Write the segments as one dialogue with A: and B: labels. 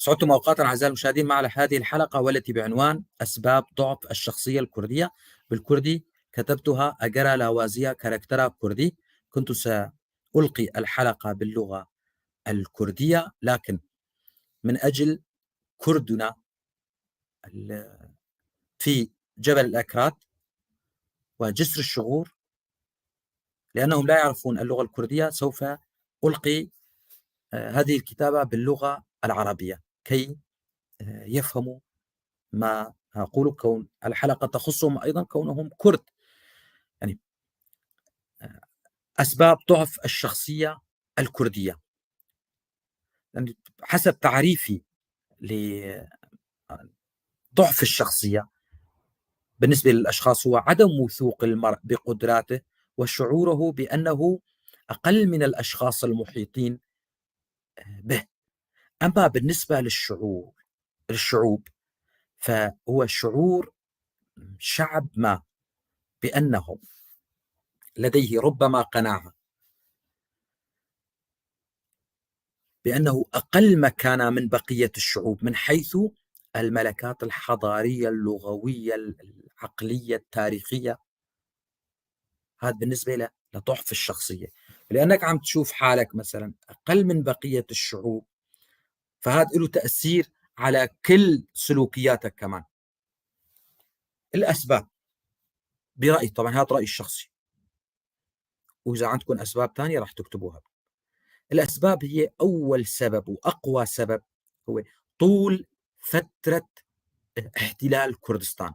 A: سعدتم أوقاتا أعزائي المشاهدين مع هذه الحلقة والتي بعنوان أسباب ضعف الشخصية الكردية. بالكردي كتبتها أجرا لاوازيا كاركترا كردي. كنت سألقي الحلقة باللغة الكردية، لكن من أجل كردنا في جبل الأكراد وجسر الشغور لأنهم لا يعرفون اللغة الكردية، سوف ألقي هذه الكتابة باللغة العربية كي يفهموا ما أقول، كون الحلقة تخصهم أيضا كونهم كرد. يعني أسباب ضعف الشخصية الكردية، يعني حسب تعريفي لضعف الشخصية بالنسبة للأشخاص هو عدم وثوق المرء بقدراته وشعوره بأنه أقل من الأشخاص المحيطين به. أما بالنسبة للشعوب فهو شعور شعب ما بأنه لديه ربما قناعة بأنه أقل مكانة من بقية الشعوب من حيث الملكات الحضارية اللغوية العقلية التاريخية. هذا بالنسبة له لضعف الشخصية، لأنك عم تشوف حالك مثلا أقل من بقية الشعوب، فهذا له تأثير على كل سلوكياتك كمان. الأسباب برأيي، طبعا هذا رأيي الشخصي، وإذا عندكم أسباب ثانية راح تكتبوها. الأسباب هي أول سبب وأقوى سبب هو طول فترة احتلال كردستان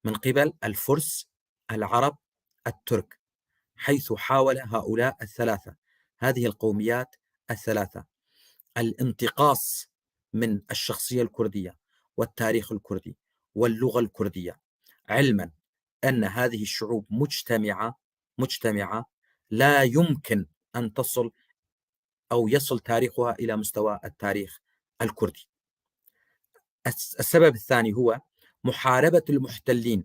A: من قبل الفرس، العرب، الترك، حيث حاول هؤلاء الثلاثة، هذه القوميات الثلاثة، الانتقاص من الشخصية الكردية والتاريخ الكردي واللغة الكردية، علما أن هذه الشعوب مجتمعة لا يمكن أن تصل أو يصل تاريخها إلى مستوى التاريخ الكردي. السبب الثاني هو محاربة المحتلين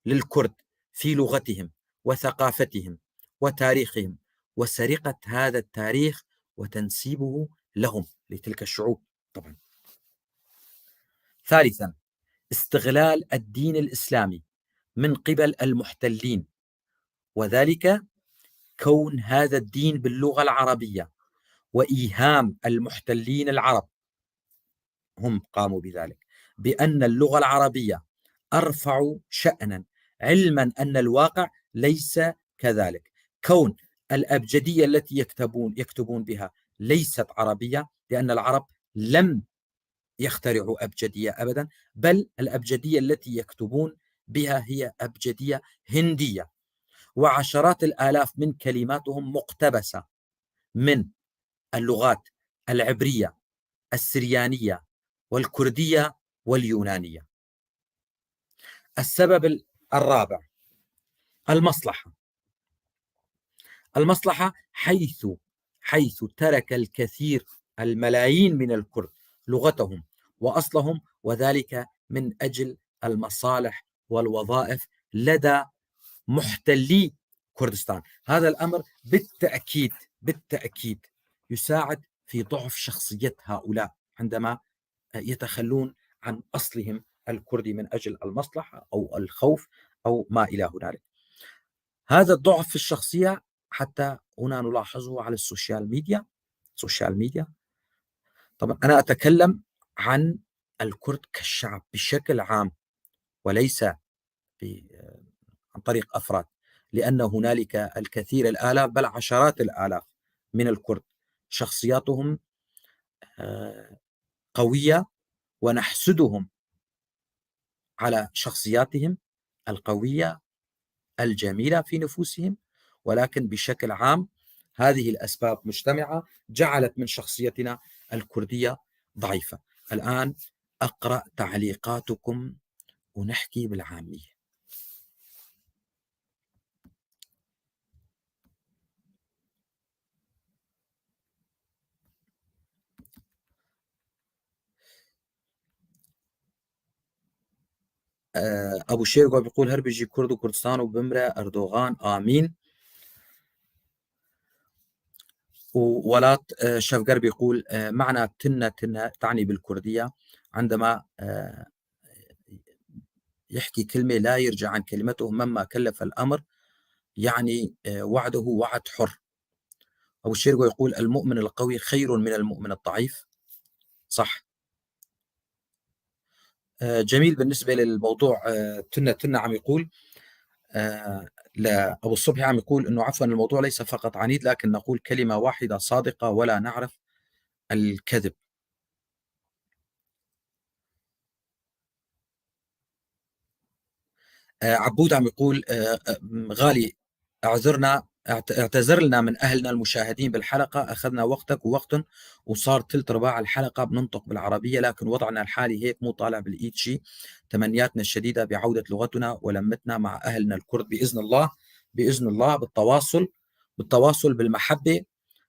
A: للكرد في لغتهم وثقافتهم وتاريخهم، وسرقة هذا التاريخ وتنسيبه لهم، لتلك الشعوب طبعا. ثالثا، استغلال الدين الإسلامي من قبل المحتلين، وذلك كون هذا الدين باللغة العربية، وإيهام المحتلين العرب، هم قاموا بذلك، بأن اللغة العربية أرفع شأنا، علما أن الواقع ليس كذلك. كون الأبجدية التي يكتبون بها ليست عربية، لأن العرب لم يخترعوا أبجدية أبدا، بل الأبجدية التي يكتبون بها هي أبجدية هندية، وعشرات الآلاف من كلماتهم مقتبسة من اللغات العبرية، السريانية، والكردية، واليونانية. السبب الرابع المصلحة، حيث ترك الكثير، الملايين من الكرد لغتهم وأصلهم، وذلك من أجل المصالح والوظائف لدى محتلي كردستان. هذا الأمر بالتأكيد يساعد في ضعف شخصية هؤلاء عندما يتخلون عن أصلهم الكردي من أجل المصلحة أو الخوف أو ما إلى هنالك. هذا الضعف في الشخصية حتى هنا نلاحظه على السوشيال ميديا. طبعا أنا أتكلم عن الكرد كالشعب بشكل عام، وليس عن طريق أفراد، لأن هنالك الكثير، الآلاف بل عشرات الآلاف من الكرد شخصياتهم قوية، ونحسدهم على شخصياتهم القوية الجميلة في نفوسهم، ولكن بشكل عام هذه الأسباب مجتمعة جعلت من شخصيتنا الكردية ضعيفة. الآن أقرأ تعليقاتكم ونحكي بالعامية. أبو شيرقو بيقول هربجي كرد وكردستان وبمرة أردوغان آمين. وولات شفقر بيقول معنى تنة تنة تعني بالكردية عندما يحكي كلمة لا يرجع عن كلمته مما كلف الأمر، يعني وعده وعد حر. أبو الشيرقو يقول المؤمن القوي خير من المؤمن الضعيف. صح. جميل. بالنسبة للموضوع تنة تنة عم يقول أبو الصبحي عم يقول أنه عفوا الموضوع ليس فقط عنيد، لكن نقول كلمة واحدة صادقة ولا نعرف الكذب. عبود عم يقول غالي اعتذر لنا من أهلنا المشاهدين بالحلقة، أخذنا وقتك ووقتهم وصار ثلث رباع الحلقة بننطق بالعربية، لكن وضعنا الحالي هيك مو طالع بالإيد شيء. تمنياتنا الشديدة بعودة لغتنا ولمتنا مع أهلنا الكرد بإذن الله. بإذن الله بالتواصل بالمحبة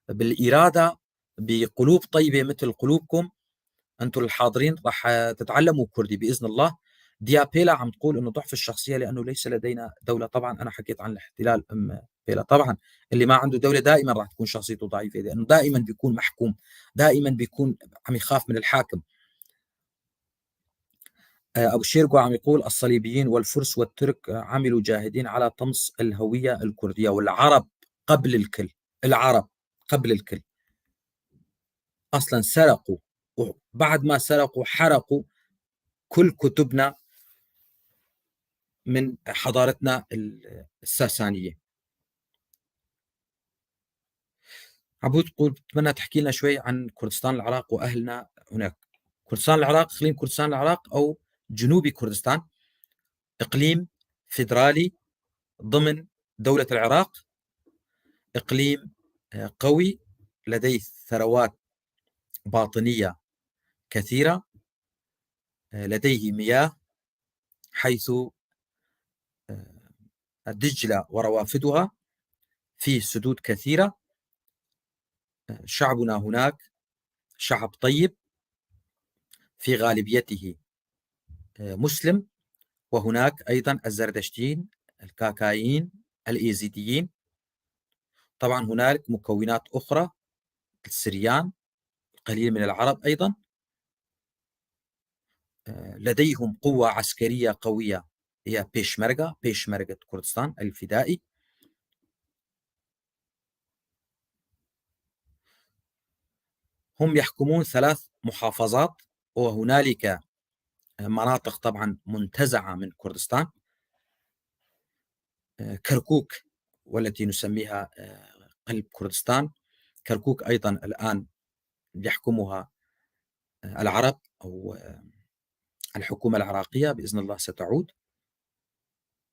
A: بالإرادة بقلوب طيبة مثل قلوبكم أنتم الحاضرين راح تتعلموا كردي بإذن الله. ديا بيلا عم تقول انه ضعف الشخصيه لانه ليس لدينا دوله. طبعا انا حكيت عن الاحتلال ام بيلا. طبعا اللي ما عنده دوله دائما راح تكون شخصيته ضعيفه، لانه دائما بيكون محكوم، دائما بيكون عم يخاف من الحاكم. ابو شيرقو عم يقول الصليبيين والفرس والترك عملوا جاهدين على طمس الهويه الكرديه، والعرب قبل الكل. العرب قبل الكل اصلا سرقوا، وبعد ما سرقوا حرقوا كل كتبنا من حضارتنا الساسانية. عبود تقول بتمنى تحكي لنا شوي عن كردستان العراق وأهلنا هناك. كردستان العراق إقليم كردستان العراق أو جنوبي كردستان إقليم فيدرالي ضمن دولة العراق. إقليم قوي لديه ثروات باطنية كثيرة، لديه مياه حيث دجلة وروافدها، في سدود كثيرة. شعبنا هناك شعب طيب في غالبيته مسلم، وهناك أيضا الزردشتيين، الكاكايين، الإيزيديين. طبعا هناك مكونات أخرى، السريان، قليل من العرب أيضا. لديهم قوة عسكرية قوية هي بيشمركة كردستان الفدائي. هم يحكمون 3 محافظات، وهنالك مناطق طبعا منتزعة من كردستان. كركوك والتي نسميها قلب كردستان، كركوك أيضا الآن يحكمها العرب أو الحكومة العراقية. بإذن الله ستعود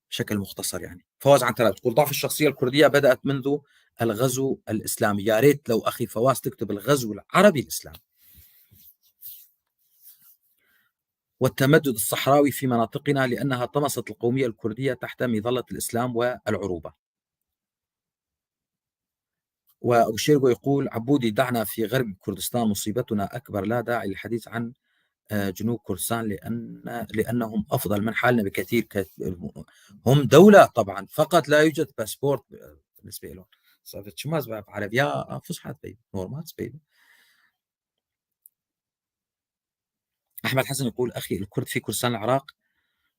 A: بشكل مختصر. يعني فواز عن ثلاث تقول ضعف الشخصية الكردية بدأت منذ الغزو الإسلامي. يا ريت لو أخي فواز تكتب الغزو العربي الإسلامي والتمدد الصحراوي في مناطقنا، لأنها طمست القومية الكردية تحت مظلة الإسلام والعروبة. وأبو شيرغو يقول عبودي دعنا في غرب كردستان مصيبتنا أكبر، لا داعي للحديث عن جنوب كردستان لأنهم أفضل من حالنا بكثير. هم دولة طبعا، فقط لا يوجد باسبورت بالنسبة لهم. صارت شو ما زبط عربية فصحى بيبي نورمال بيبي. أحمد حسن يقول أخي الكرد في كردستان العراق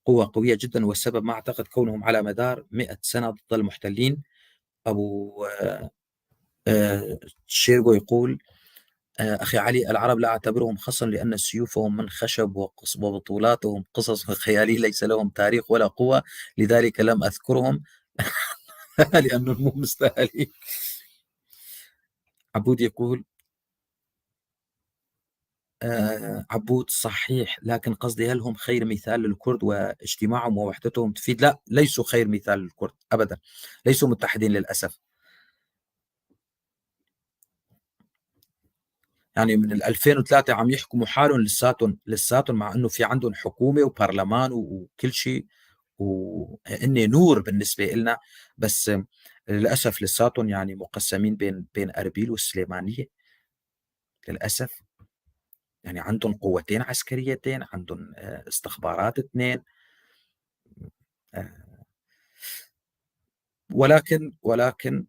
A: قوة قوية جدا، والسبب ما أعتقد كونهم على مدار 100 سنة ضد المحتلين. أبو شيرغو يقول أخي علي العرب لا أعتبرهم خصا، لأن سيوفهم من خشب وبطولاتهم قصص خيالية ليس لهم تاريخ ولا قوة، لذلك لم أذكرهم لأنهم مو مستاهلين. عبود يقول عبود صحيح، لكن قصدي هل هم خير مثال للكرد واجتماعهم ووحدتهم تفيد؟ لا، ليسوا خير مثال للكرد أبدا، ليسوا متحدين للأسف. يعني من 2003 عم يحكموا حالهم لساتهم مع انه في عندهم حكومه وبرلمان وكل شيء، واني نور بالنسبه لنا، بس للاسف لساتهم يعني مقسمين بين اربيل والسليمانيه للاسف. يعني عندهم قوتين عسكريتين، عندهم استخبارات اثنين. ولكن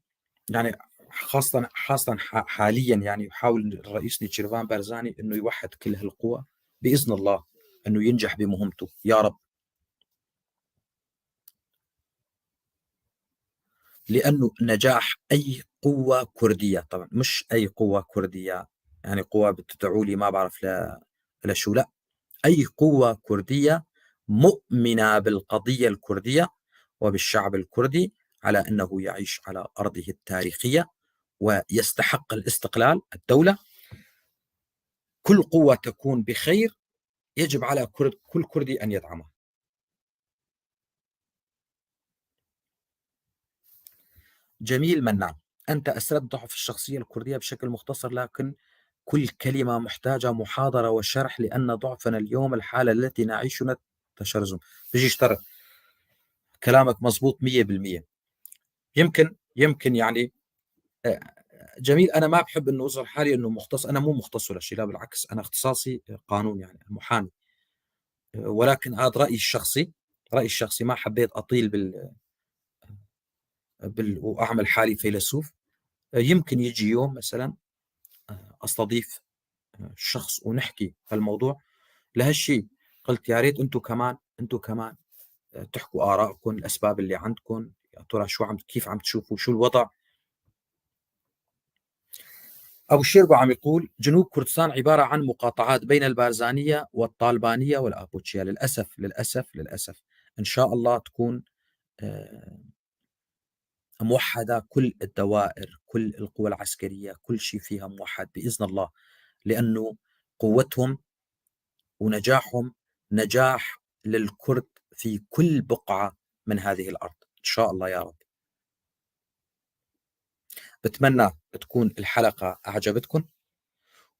A: يعني خاصة حاليا يعني يحاول الرئيس نيتشيرفان بارزاني أنه يوحد كل هالقوى بإذن الله، أنه ينجح بمهمته يا رب. لأنه نجاح أي قوة كردية، طبعا مش أي قوة كردية يعني قوة بتدعوا لي ما بعرف لا شو، لا، أي قوة كردية مؤمنة بالقضية الكردية وبالشعب الكردي على أنه يعيش على أرضه التاريخية ويستحق الاستقلال الدولة، كل قوة تكون بخير يجب على كل كردي أن يدعمها. جميل منان، أنت أسردت ضعف الشخصية الكردية بشكل مختصر، لكن كل كلمة محتاجة محاضرة وشرح، لأن ضعفنا اليوم الحالة التي نعيشها تشرذم. بيجي اشترك كلامك مزبوط 100%. يمكن يعني جميل. أنا ما بحب أنه أظهر حالي أنه مختص، أنا مو مختص ولا شيء، لا بالعكس، أنا اختصاصي قانون يعني محامي، ولكن هذا رأيي الشخصي، رأيي الشخصي. ما حبيت أطيل وأعمل حالي فيلسوف. يمكن يجي يوم مثلا أستضيف شخص ونحكي هالموضوع. لهالشيء قلت يا ريت أنتم كمان تحكوا آرائكم، الأسباب اللي عندكم، يا ترى كيف عم تشوفوا شو الوضع. أبو الشيربو عم يقول جنوب كردستان عبارة عن مقاطعات بين البارزانية والطالبانية والأبوتشية. للأسف للأسف للأسف. إن شاء الله تكون موحدة، كل الدوائر، كل القوى العسكرية، كل شيء فيها موحد بإذن الله، لأنه قوتهم ونجاحهم نجاح للكرد في كل بقعة من هذه الأرض إن شاء الله يا رب. بتمنى تكون الحلقة أعجبتكم،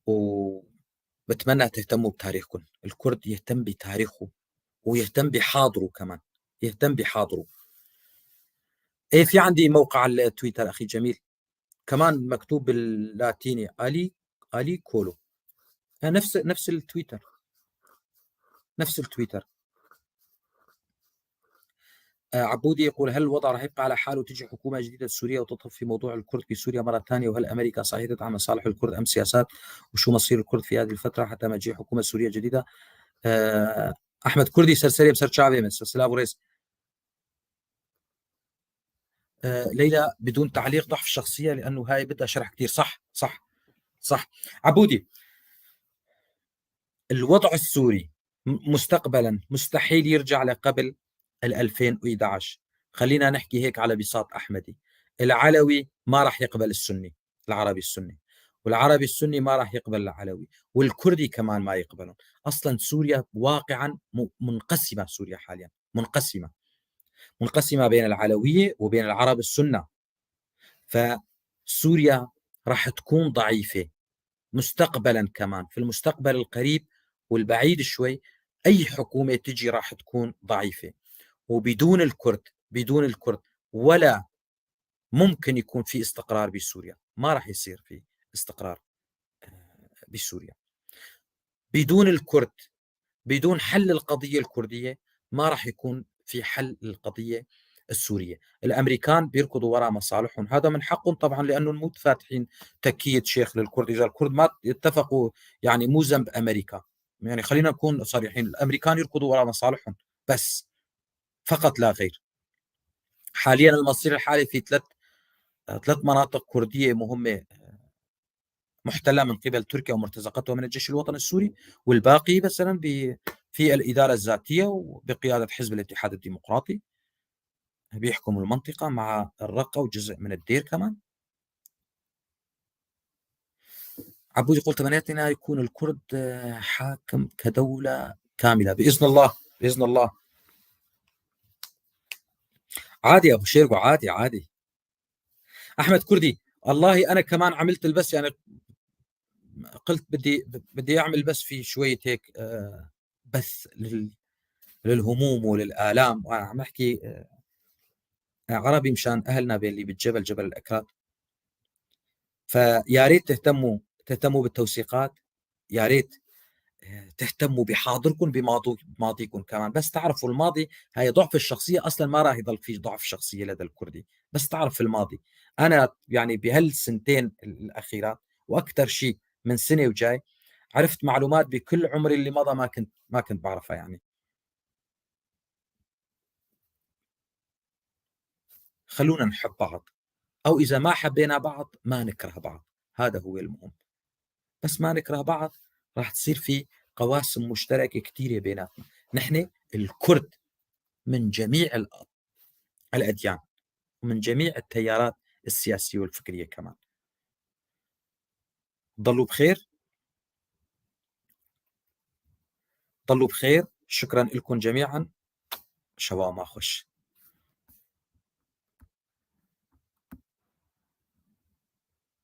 A: وبتمنى تهتموا بتاريخكم. الكرد يهتم بتاريخه ويهتم بحاضره كمان، يهتم بحاضره. إيه، في عندي موقع على التويتر أخي جميل، كمان مكتوب باللاتيني آلي كولو، نفس التويتر، نفس التويتر. عبودي يقول هل الوضع راح يبقى على حاله وتجي حكومة جديدة سوريا وتطرف في موضوع الكرد في سوريا مرة ثانية؟ وهل أمريكا صحيح تدعم مصالح الكرد أم سياسات؟ وشو مصير الكرد في هذه الفترة حتى ما تجي حكومة سورية جديدة؟ أحمد كردي سرسري بسر شعبي من سلسلة رئيس. ليلى بدون تعليق، ضعف الشخصية لأنه هاي بدها شرح كثير. صح صح صح عبودي. الوضع السوري مستقبلا مستحيل يرجع لقبل 2011. خلينا نحكي هيك على بساط أحمدي. العلوي ما راح يقبل السني، العربي السني، والعربي السني ما راح يقبل العلوي، والكردي كمان ما يقبلون. أصلا سوريا واقعا منقسمة، سوريا حاليا منقسمة بين العلوية وبين العرب السنة. فسوريا راح تكون ضعيفة مستقبلا، كمان في المستقبل القريب والبعيد شوي. أي حكومة تجي راح تكون ضعيفة، وبدون الكرد، بدون الكرد ولا ممكن يكون في استقرار بسوريا. ما راح يصير في استقرار بسوريا بدون الكرد. بدون حل القضية الكردية ما راح يكون في حل القضية السورية. الأمريكان بيركضوا وراء مصالحهم، هذا من حقهم طبعا، لأنهم مو فاتحين تكية شيخ للكرد. إذا الكرد ما اتفقوا يعني مو ذنب أمريكا. يعني خلينا نكون صريحين، الأمريكان يركضوا وراء مصالحهم بس، فقط لا غير. حاليا المصير الحالي في ثلاث مناطق كردية مهمة محتلة من قبل تركيا ومرتزقتها من الجيش الوطني السوري، والباقي مثلا في الإدارة الذاتية وبقيادة حزب الاتحاد الديمقراطي بيحكموا المنطقة مع الرقة وجزء من الدير كمان. عبود يقول تمنيتنا يكون الكرد حاكم كدولة كاملة بإذن الله، بإذن الله. عادي يا أبو شيرقو، عادي عادي. أحمد كردي، والله أنا كمان عملت البث يعني، قلت بدي أعمل بس في شوية هيك بث للهموم وللآلام، وأنا عم أحكي عربي مشان أهلنا اللي بالجبل، جبل الأكراد. فيا ريت تهتموا بالتوثيقات، يا ريت. تهتموا بحاضركم بماضيكم كمان، بس تعرفوا الماضي هي ضعف الشخصية أصلًا ما راح يضل في ضعف شخصية لدى الكردي، بس تعرف الماضي. أنا يعني بهالسنتين الأخيرات وأكتر شيء من سنة وجاي، عرفت معلومات بكل عمري اللي مضى ما كنت باعرفها يعني. خلّونا نحب بعض، أو إذا ما حبينا بعض ما نكره بعض، هذا هو المهم. بس ما نكره بعض راح تصير في قواسم مشتركة كتيرة بيناتنا. نحن الكرد من جميع الأديان، ومن جميع التيارات السياسية والفكرية كمان. ضلوا بخير، ضلوا بخير، شكرًا لكم جميعًا، شباب ما خُش.